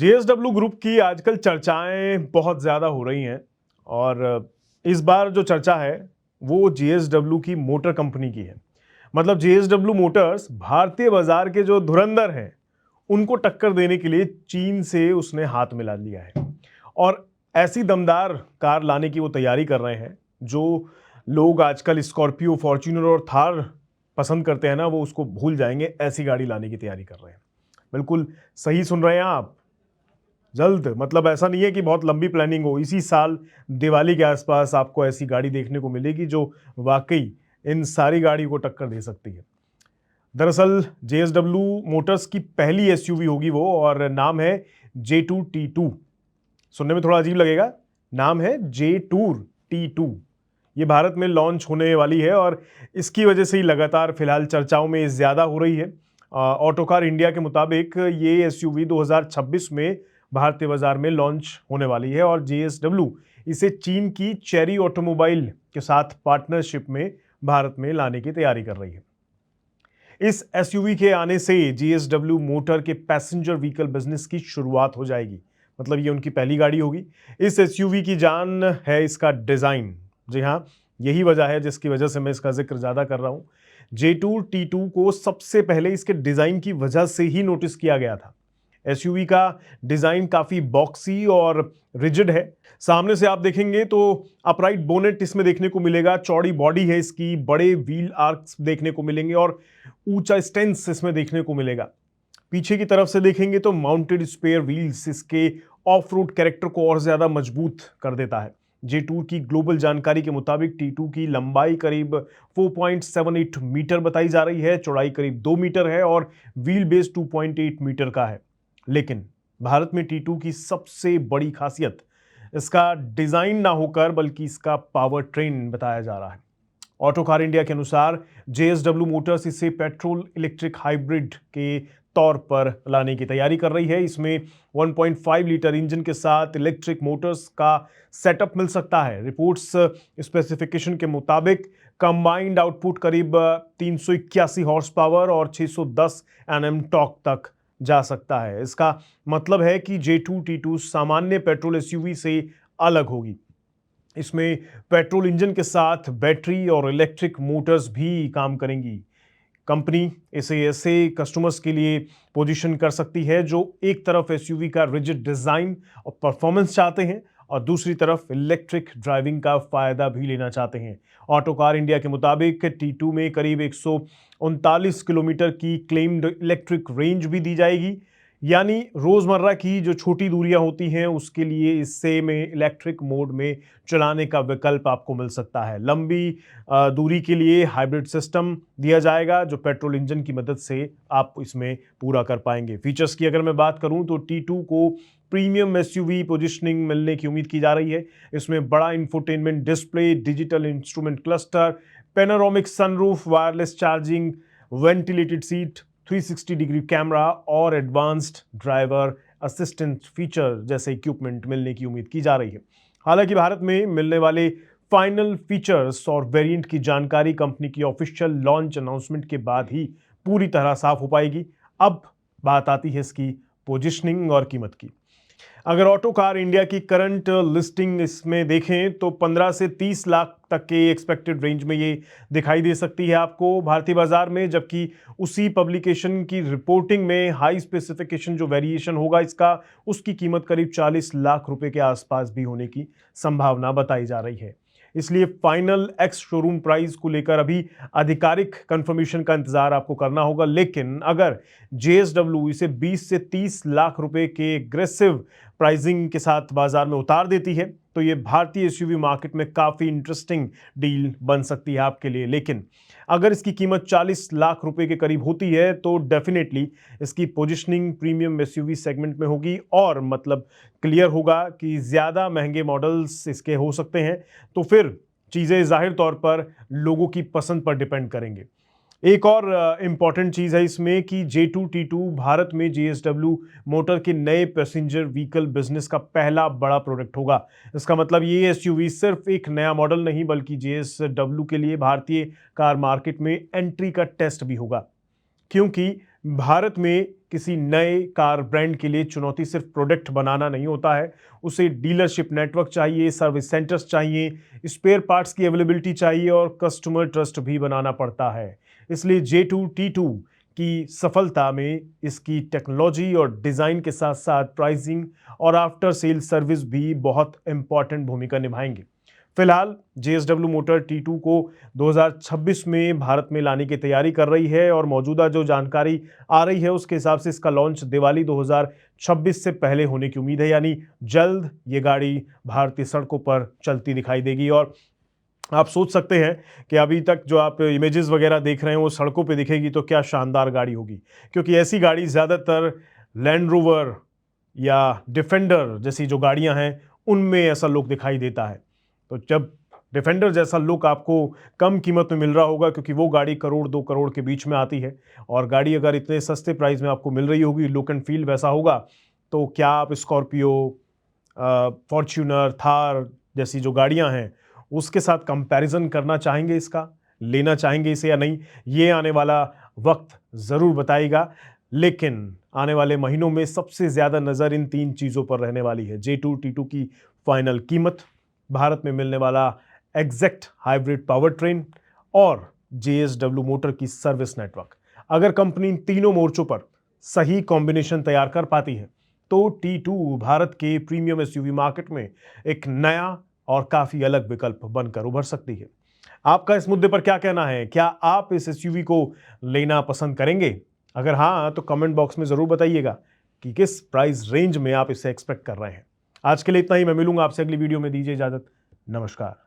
JSW group की आजकल चर्चाएं बहुत ज़्यादा हो रही हैं और इस बार जो चर्चा है वो जेएसडब्ल्यू की मोटर कंपनी की है। मतलब जेएसडब्ल्यू मोटर्स भारतीय बाजार के जो धुरंधर हैं उनको टक्कर देने के लिए चीन से उसने हाथ मिला लिया है और ऐसी दमदार कार लाने की वो तैयारी कर रहे हैं। जो लोग आजकल स्कॉर्पियो, फॉर्च्यूनर और थार पसंद करते हैं ना, वो उसको भूल जाएंगे। ऐसी गाड़ी लाने की तैयारी कर रहे हैं। बिल्कुल सही सुन रहे हैं आप। जल्द मतलब ऐसा नहीं है कि बहुत लंबी प्लानिंग हो, इसी साल दिवाली के आसपास आपको ऐसी गाड़ी देखने को मिलेगी जो वाकई इन सारी गाड़ी को टक्कर दे सकती है। दरअसल जेएसडब्ल्यू मोटर्स की पहली एसयूवी होगी वो, और नाम है J2T2। सुनने में थोड़ा अजीब लगेगा, नाम है J2T2। ये भारत में लॉन्च होने वाली है और इसकी वजह से ही लगातार फिलहाल चर्चाओं में ज़्यादा हो रही है। ऑटोकार इंडिया के मुताबिक ये एसयूवी 2026 में भारतीय बाजार में लॉन्च होने वाली है और जेएसडब्ल्यू इसे चीन की चेरी ऑटोमोबाइल के साथ पार्टनरशिप में भारत में लाने की तैयारी कर रही है। इस एसयूवी के आने से जेएसडब्ल्यू मोटर के पैसेंजर व्हीकल बिजनेस की शुरुआत हो जाएगी। मतलब ये उनकी पहली गाड़ी होगी। इस एसयूवी की जान है इसका डिजाइन। जी हाँ, यही वजह है जिसकी वजह से मैं इसका जिक्र ज्यादा कर रहा हूं। J2T2 को सबसे पहले इसके डिजाइन की वजह से ही नोटिस किया गया था। एसयूवी का डिजाइन काफी बॉक्सी और रिजिड है। सामने से आप देखेंगे तो अपराइट बोनेट इसमें देखने को मिलेगा, चौड़ी बॉडी है इसकी, बड़े व्हील आर्क्स देखने को मिलेंगे और ऊंचा स्टेंस इसमें देखने को मिलेगा। पीछे की तरफ से देखेंगे तो माउंटेड स्पेयर व्हील्स इसके ऑफ रोड कैरेक्टर को और ज्यादा मजबूत कर देता है। J2 की ग्लोबल जानकारी के मुताबिक T2 की लंबाई करीब 4.78 मीटर बताई जा रही है, चौड़ाई करीब 2 मीटर है और व्हील बेस 2.8 मीटर का है। लेकिन भारत में T2 की सबसे बड़ी खासियत इसका डिजाइन ना होकर बल्कि इसका पावर ट्रेन बताया जा रहा है। ऑटोकार इंडिया के अनुसार जेएसडब्ल्यू मोटर्स इसे पेट्रोल इलेक्ट्रिक हाइब्रिड के तौर पर लाने की तैयारी कर रही है। इसमें 1.5 लीटर इंजन के साथ इलेक्ट्रिक मोटर्स का सेटअप मिल सकता है। रिपोर्ट्स स्पेसिफिकेशन के मुताबिक कंबाइंड आउटपुट करीब 381 हॉर्स पावर और 610 एनएम टॉर्क तक जा सकता है। इसका मतलब है कि J2T2 सामान्य पेट्रोल एसयूवी से अलग होगी। इसमें पेट्रोल इंजन के साथ बैटरी और इलेक्ट्रिक मोटर्स भी काम करेंगी। कंपनी इसे ऐसे कस्टमर्स के लिए पोजीशन कर सकती है जो एक तरफ एसयूवी का रिजिड डिजाइन और परफॉर्मेंस चाहते हैं और दूसरी तरफ इलेक्ट्रिक ड्राइविंग का फायदा भी लेना चाहते हैं। ऑटोकार इंडिया के मुताबिक T2 में करीब 139 किलोमीटर की क्लेम्ड इलेक्ट्रिक रेंज भी दी जाएगी। यानी रोजमर्रा की जो छोटी दूरियां होती हैं उसके लिए इससे में इलेक्ट्रिक मोड में चलाने का विकल्प आपको मिल सकता है। लंबी दूरी के लिए हाइब्रिड सिस्टम दिया जाएगा जो पेट्रोल इंजन की मदद से आप इसमें पूरा कर पाएंगे। फीचर्स की अगर मैं बात करूं तो T2 को प्रीमियम एसयूवी पोजीशनिंग मिलने की उम्मीद की जा रही है। इसमें बड़ा infotainment display, digital instrument cluster, panoramic sunroof, wireless charging, ventilated seat, 360 degree camera और एडवांस्ड ड्राइवर असिस्टेंट फीचर जैसे इक्विपमेंट मिलने की उम्मीद की जा रही है। हालांकि भारत में मिलने वाले फाइनल फीचर्स और वेरिएंट की जानकारी कंपनी की ऑफिशियल लॉन्च अनाउंसमेंट के बाद ही पूरी तरह साफ हो पाएगी। अब बात आती है इसकी पोजीशनिंग और कीमत की। अगर ऑटोकार इंडिया की करंट लिस्टिंग इसमें देखें तो 15 से 30 लाख तक के एक्सपेक्टेड रेंज में ये दिखाई दे सकती है आपको भारतीय बाजार में, जबकि उसी पब्लिकेशन की रिपोर्टिंग में हाई स्पेसिफिकेशन जो वेरिएशन होगा इसका, उसकी कीमत करीब 40 लाख रुपए के आसपास भी होने की संभावना बताई जा रही है। इसलिए फाइनल एक्स शोरूम प्राइस को लेकर अभी आधिकारिक कंफर्मेशन का इंतजार आपको करना होगा। लेकिन अगर जेएसडब्ल्यू इसे 20 से 30 लाख रुपए के एग्रेसिव प्राइसिंग के साथ बाजार में उतार देती है तो ये भारतीय एसयूवी मार्केट में काफी इंटरेस्टिंग डील बन सकती है आपके लिए। लेकिन अगर इसकी कीमत 40 लाख रुपए के करीब होती है तो डेफिनेटली इसकी पोजीशनिंग प्रीमियम एसयूवी सेगमेंट में होगी और मतलब क्लियर होगा कि ज्यादा महंगे मॉडल्स इसके हो सकते हैं। तो फिर चीजें जाहिर तौर पर लोगों की पसंद पर डिपेंड करेंगे। एक और इंपॉर्टेंट चीज है इसमें कि J2T2 भारत में जेएसडब्ल्यू मोटर के नए पैसेंजर व्हीकल बिजनेस का पहला बड़ा प्रोडक्ट होगा। इसका मतलब ये एसयूवी सिर्फ एक नया मॉडल नहीं बल्कि जेएसडब्ल्यू के लिए भारतीय कार मार्केट में एंट्री का टेस्ट भी होगा। क्योंकि भारत में किसी नए कार ब्रांड के लिए चुनौती सिर्फ प्रोडक्ट बनाना नहीं होता है, उसे डीलरशिप नेटवर्क चाहिए, सर्विस सेंटर्स चाहिए, स्पेयर पार्ट्स की अवेलेबिलिटी चाहिए और कस्टमर ट्रस्ट भी बनाना पड़ता है। इसलिए J2 T2 की सफलता में इसकी टेक्नोलॉजी और डिज़ाइन के साथ साथ प्राइसिंग और आफ्टर सेल सर्विस भी बहुत इंपॉर्टेंट भूमिका निभाएंगे। फिलहाल JSW मोटर T2 को 2026 में भारत में लाने की तैयारी कर रही है और मौजूदा जो जानकारी आ रही है उसके हिसाब से इसका लॉन्च दिवाली 2026 से पहले होने की उम्मीद है, यानी जल्द ये गाड़ी भारतीय सड़कों पर चलती दिखाई देगी। और आप सोच सकते हैं कि अभी तक जो आप इमेजेस वगैरह देख रहे हैं वो सड़कों पे दिखेगी तो क्या शानदार गाड़ी होगी, क्योंकि ऐसी गाड़ी ज़्यादातर लैंड रोवर या डिफेंडर जैसी जो गाड़ियां हैं उनमें ऐसा लुक दिखाई देता है। तो जब डिफेंडर जैसा लुक आपको कम कीमत में मिल रहा होगा, क्योंकि वो गाड़ी करोड़ 2 करोड़ के बीच में आती है, और गाड़ी अगर इतने सस्ते प्राइस में आपको मिल रही होगी, लुक एंड फील वैसा होगा, तो क्या आप स्कॉर्पियो, फॉर्च्यूनर, थार जैसी जो गाड़ियां हैं उसके साथ कंपैरिजन करना चाहेंगे, इसका लेना चाहेंगे इसे या नहीं, ये आने वाला वक्त ज़रूर बताएगा। लेकिन आने वाले महीनों में सबसे ज़्यादा नज़र इन 3 चीज़ों पर रहने वाली है: J2 T2 की फाइनल कीमत, भारत में मिलने वाला एग्जैक्ट हाइब्रिड पावर ट्रेन और JSW मोटर की सर्विस नेटवर्क। अगर कंपनी इन तीनों मोर्चों पर सही कॉम्बिनेशन तैयार कर पाती है तो T2 भारत के प्रीमियम SUV मार्केट में एक नया और काफी अलग विकल्प बनकर उभर सकती है। आपका इस मुद्दे पर क्या कहना है? क्या आप इस SUV को लेना पसंद करेंगे? अगर हाँ, तो कमेंट बॉक्स में जरूर बताइएगा कि किस प्राइस रेंज में आप इसे एक्सपेक्ट कर रहे हैं। आज के लिए इतना ही। मैं मिलूंगा आपसे अगली वीडियो में। दीजिए इजाजत। नमस्कार।